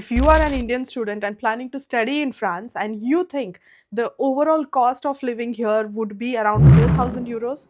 If you are an Indian student and planning to study in France and you think the overall cost of living here would be around 4,000 euros,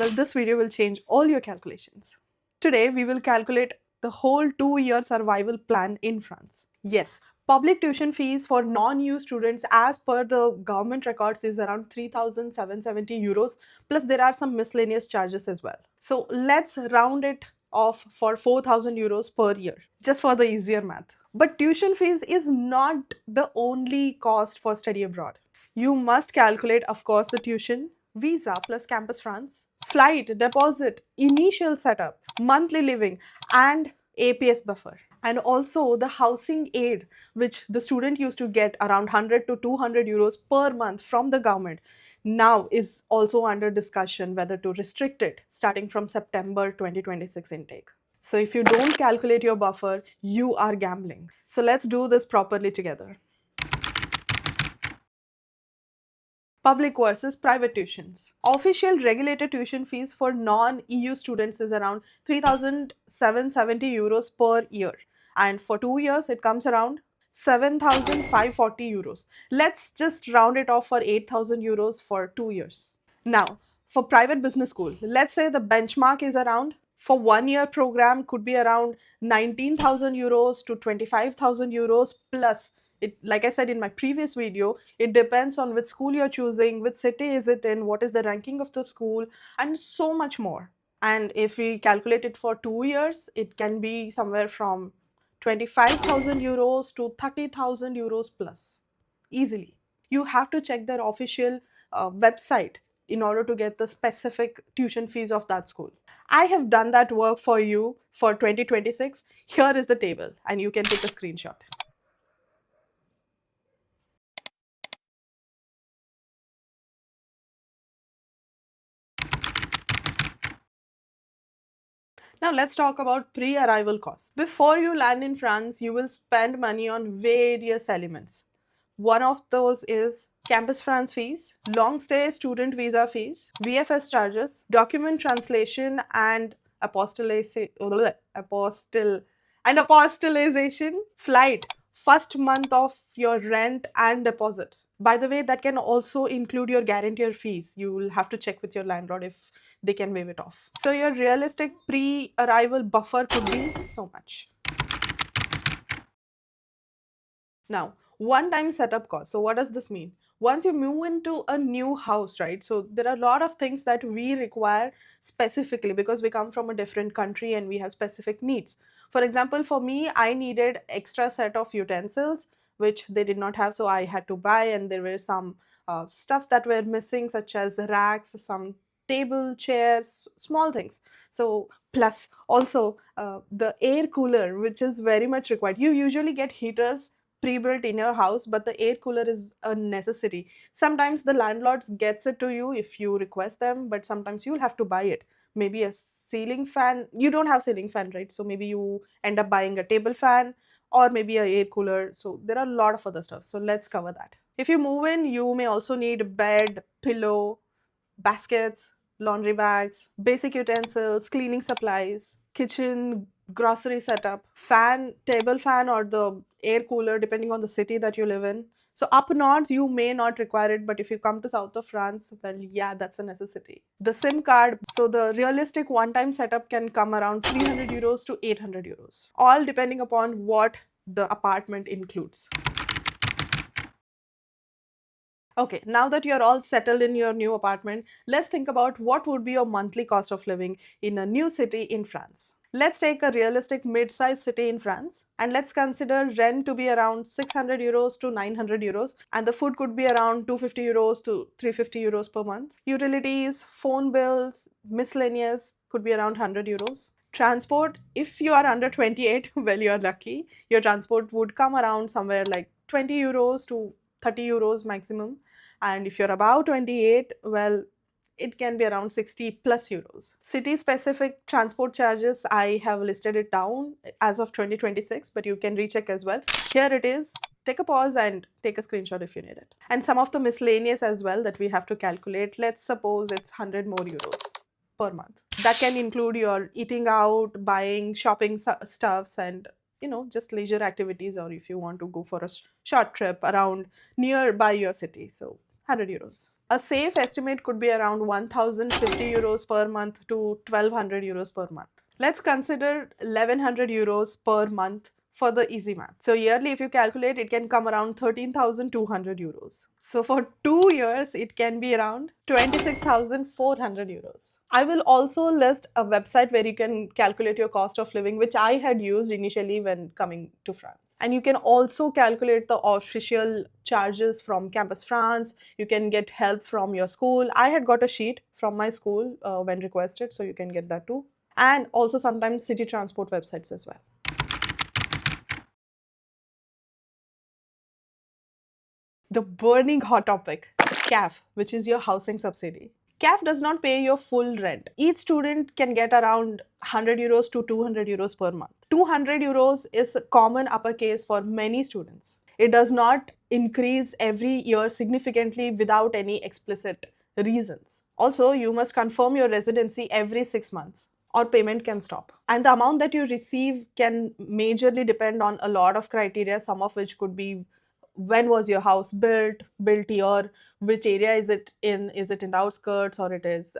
well, this video will change all your calculations. Today, we will calculate the whole 2-year survival plan in France. Yes, public tuition fees for non-EU students as per the government records is around 3,770 euros, plus there are some miscellaneous charges as well. So let's round it off for 4,000 euros per year, just for the easier math. But tuition fees is not the only cost for study abroad. You must calculate, of course, the tuition, visa plus Campus France, flight, deposit, initial setup, monthly living, and APS buffer. And also the housing aid, which the student used to get around 100 to 200 euros per month from the government, now is also under discussion whether to restrict it starting from September 2026 intake. So if you don't calculate your buffer, you are gambling. So let's do this properly together. Public versus private tuitions. Official regulated tuition fees for non-EU students is around 3,770 euros per year. And for 2 years, it comes around 7,540 euros. Let's just round it off for 8,000 euros for 2 years. Now, for private business school, let's say the benchmark is around, for 1 year program could be around 19,000 euros to 25,000 euros plus. It, like I said in my previous video, it depends on which school you're choosing, which city is it in, what is the ranking of the school, and so much more. And if we calculate it for 2 years, it can be somewhere from 25,000 euros to 30,000 euros plus, easily. You have to check their official website in order to get the specific tuition fees of that school. I have done that work for you for 2026. Here is the table, and you can take a screenshot. Now let's talk about pre-arrival costs. Before you land in France, you will spend money on various elements. One of those is Campus France fees, long stay student visa fees, VFS charges, document translation, and apostillization, flight, first month of your rent and deposit. By the way, that can also include your guarantor fees. You will have to check with your landlord if they can waive it off. So your realistic pre-arrival buffer could be so much. Now, one-time setup cost. So what does this mean? Once you move into a new house, right? So there are a lot of things that we require specifically because we come from a different country and we have specific needs. For example, for me, I needed extra set of utensils, which they did not have, so I had to buy, and there were some stuffs that were missing, such as racks, some table, chairs, small things. So plus also the air cooler, which is very much required. You usually get heaters pre-built in your house, but the air cooler is a necessity. Sometimes the landlords gets it to you if you request them, but sometimes you'll have to buy it. Maybe a ceiling fan. You don't have ceiling fan, right? So maybe you end up buying a table fan or maybe a air cooler. So there are a lot of other stuff. So let's cover that. If you move in, you may also need bed, pillow, baskets, laundry bags, basic utensils, cleaning supplies, kitchen, grocery setup, fan, table fan, or the air cooler, depending on the city that you live in. So up north, you may not require it, but if you come to south of France, well, yeah, that's a necessity. The SIM card, so the realistic one-time setup can come around 300 euros to 800 euros, all depending upon what the apartment includes. Okay, now that you're all settled in your new apartment, let's think about what would be your monthly cost of living in a new city in France. Let's take a realistic mid-sized city in France and let's consider rent to be around 600 euros to 900 euros, and the food could be around 250 euros to 350 euros per month. Utilities, phone bills, miscellaneous could be around 100 euros. Transport, if you are under 28, well, you're lucky. Your transport would come around somewhere like 20 euros to 30 euros maximum. And if you're above 28, well, it can be around 60 plus euros. City specific transport charges, I have listed it down as of 2026, but you can recheck as well. Here it is. Take a pause and take a screenshot if you need it. And some of the miscellaneous as well that we have to calculate. Let's suppose it's 100 more euros per month. That can include your eating out, buying, shopping stuffs, and just leisure activities, or if you want to go for a short trip around nearby your city. So 100 euros. A safe estimate could be around 1050 euros per month to 1200 euros per month. Let's consider 1100 euros per month for the easy math. So yearly, if you calculate, it can come around 13,200 euros. So for 2 years, it can be around 26,400 euros. I will also list a website where you can calculate your cost of living, which I had used initially when coming to France. And you can also calculate the official charges from Campus France. You can get help from your school. I had got a sheet from my school when requested, so you can get that too. And also sometimes city transport websites as well. The burning hot topic, CAF, which is your housing subsidy. CAF does not pay your full rent. Each student can get around 100 euros to 200 euros per month. 200 euros is a common uppercase for many students. It does not increase every year significantly without any explicit reasons. Also, you must confirm your residency every 6 months, or payment can stop. And the amount that you receive can majorly depend on a lot of criteria, some of which could be when was your house built year, which area is it in the outskirts, or it is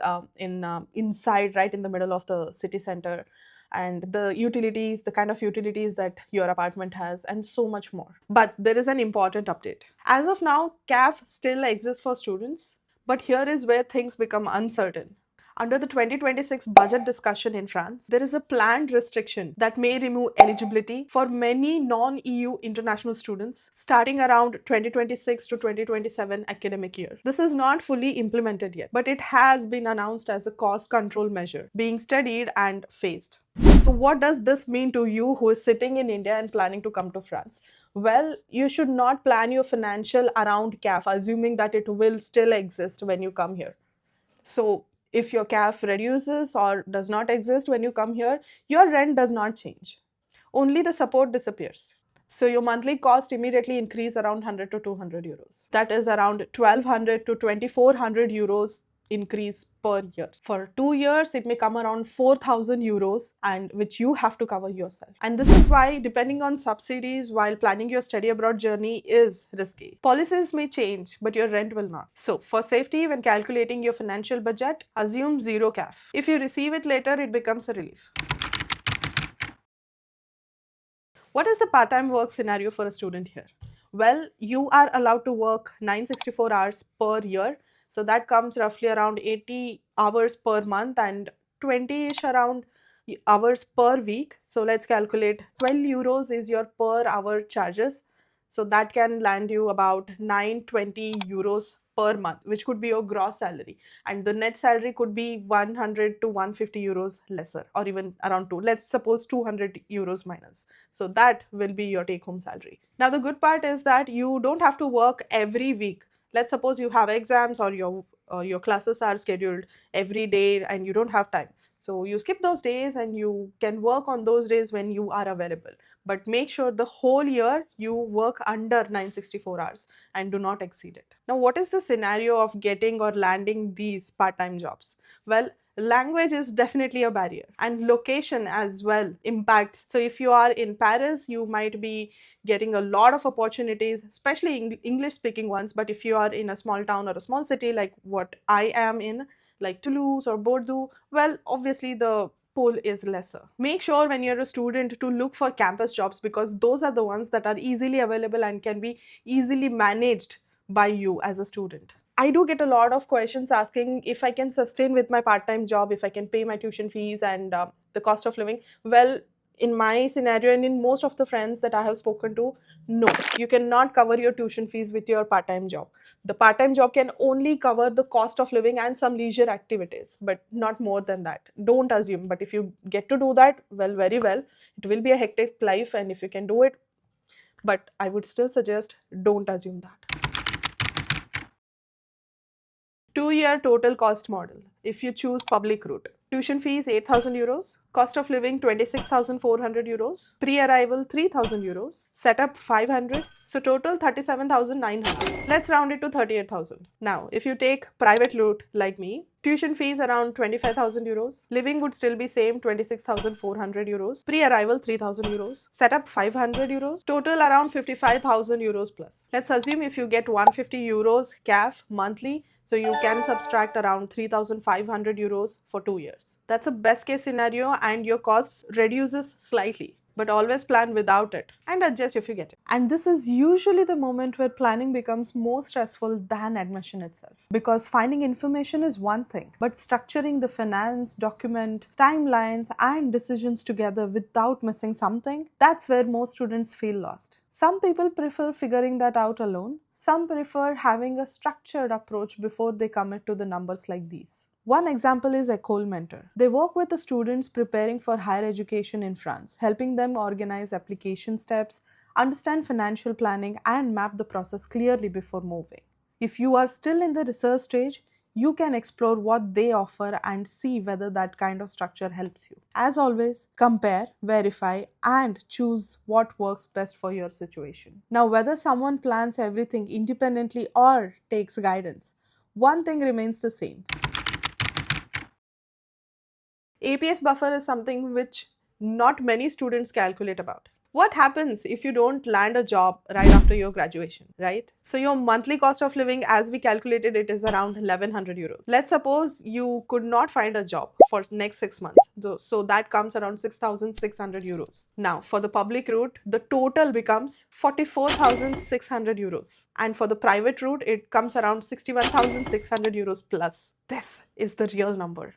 inside, right in the middle of the city center, and the utilities, the kind of utilities that your apartment has, and so much more. But there is an important update. As of now, CAF still exists for students, but here is where things become uncertain. Under the 2026 budget discussion in France, there is a planned restriction that may remove eligibility for many non-EU international students starting around 2026 to 2027 academic year. This is not fully implemented yet, but it has been announced as a cost control measure being studied and phased. So what does this mean to you who is sitting in India and planning to come to France? Well, you should not plan your financial around CAF, assuming that it will still exist when you come here. So if your CAF reduces or does not exist when you come here, your rent does not change. Only the support disappears. So your monthly cost immediately increase around 100 to 200 euros. That is around 1200 to 2400 euros increase per year. For 2 years, it may come around 4,000 euros, and which you have to cover yourself. And this is why, depending on subsidies while planning your study abroad journey is risky. Policies may change, but your rent will not. So for safety, when calculating your financial budget, assume zero CAF. If you receive it later, it becomes a relief. What is the part-time work scenario for a student here? Well, you are allowed to work 964 hours per year. So that comes roughly around 80 hours per month and 20-ish around hours per week. So let's calculate 12 euros is your per hour charges. So that can land you about 920 euros per month, which could be your gross salary. And the net salary could be 100 to 150 euros lesser, or even around 2. Let's suppose 200 euros minus. So that will be your take home salary. Now, the good part is that you don't have to work every week. Let's suppose you have exams, or your classes are scheduled every day and you don't have time. So you skip those days and you can work on those days when you are available. But make sure the whole year you work under 964 hours and do not exceed it. Now, what is the scenario of getting or landing these part-time jobs? Well, language is definitely a barrier, and location as well impacts. So if you are in Paris, you might be getting a lot of opportunities, especially English speaking ones. But if you are in a small town or a small city like what I am in, like Toulouse or Bordeaux, well, obviously the pool is lesser. Make sure when you're a student to look for campus jobs, because those are the ones that are easily available and can be easily managed by you as a student. I do get a lot of questions asking if I can sustain with my part-time job, if I can pay my tuition fees and the cost of living. Well, in my scenario and in most of the friends that I have spoken to, no, you cannot cover your tuition fees with your part-time job. The part-time job can only cover the cost of living and some leisure activities, but not more than that. Don't assume, but if you get to do that, well, very well. It will be a hectic life, and if you can do it, but I would still suggest don't assume that. 2-year total cost model. If you choose public route, tuition fees 8,000 euros, cost of living 26,400 euros, pre-arrival 3,000 euros, setup 500, so total 37,900. Let's round it to 38,000. Now, if you take private route like me, Tuition fees around 25,000 euros. Living would still be same 26,400 euros. Pre-arrival 3,000 euros. Setup 500 euros. Total around 55,000 euros plus. Let's assume if you get 150 euros CAF monthly, so you can subtract around 3,500 euros for 2 years. That's a best case scenario and your costs reduces slightly. But always plan without it and adjust if you get it. And this is usually the moment where planning becomes more stressful than admission itself. Because finding information is one thing, but structuring the finance, document, timelines, and decisions together without missing something, that's where most students feel lost. Some people prefer figuring that out alone. Some prefer having a structured approach before they commit to the numbers like these. One example is Ecole Mentor. They work with the students preparing for higher education in France, helping them organize application steps, understand financial planning, and map the process clearly before moving. If you are still in the research stage, you can explore what they offer and see whether that kind of structure helps you. As always, compare, verify, and choose what works best for your situation. Now, whether someone plans everything independently or takes guidance, one thing remains the same. APS buffer is something which not many students calculate about. What happens if you don't land a job right after your graduation, right? So your monthly cost of living, as we calculated it, is around 1100 euros. Let's suppose you could not find a job for next 6 months. So that comes around 6,600 euros. Now, for the public route, the total becomes 44,600 euros. And for the private route, it comes around 61,600 euros plus. This is the real number.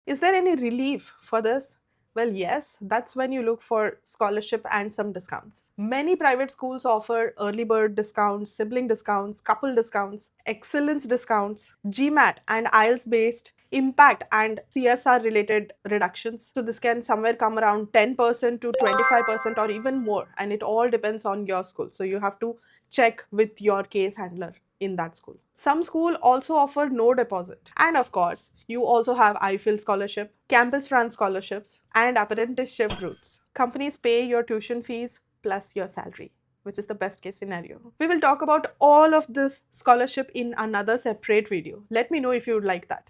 Is there any relief for this? Well, yes, that's when you look for scholarship and some discounts. Many private schools offer early bird discounts, sibling discounts, couple discounts, excellence discounts, GMAT and IELTS based, impact and CSR related reductions. So this can somewhere come around 10% to 25% or even more, and it all depends on your school. So you have to check with your case handler in that school. Some schools also offer no deposit. And of course, you also have IFIL scholarship, Campus France scholarships, and apprenticeship routes. Companies pay your tuition fees plus your salary, which is the best case scenario. We will talk about all of this scholarship in another separate video. Let me know if you would like that.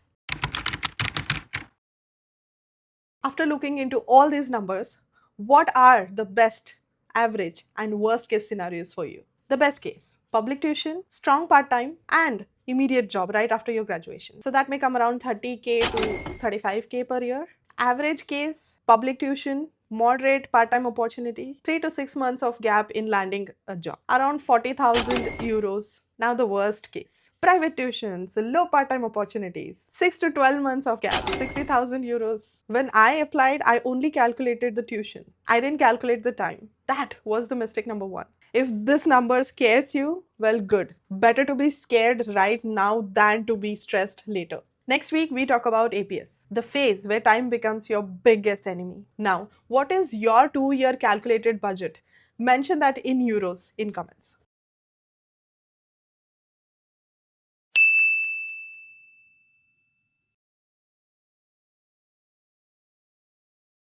After looking into all these numbers, what are the best, average, and worst case scenarios for you? The best case, public tuition, strong part-time, and immediate job right after your graduation. So that may come around 30k to 35k per year. Average case, public tuition, moderate part-time opportunity, 3 to 6 months of gap in landing a job, around 40,000 euros. Now the worst case, private tuitions, low part-time opportunities, 6 to 12 months of gap, 60,000 euros. When I applied, I only calculated the tuition. I didn't calculate the time. That was the mistake number one. If this number scares you, well, good. Better to be scared right now than to be stressed later. Next week, we talk about APS, the phase where time becomes your biggest enemy. Now, what is your 2-year calculated budget? Mention that in euros in comments.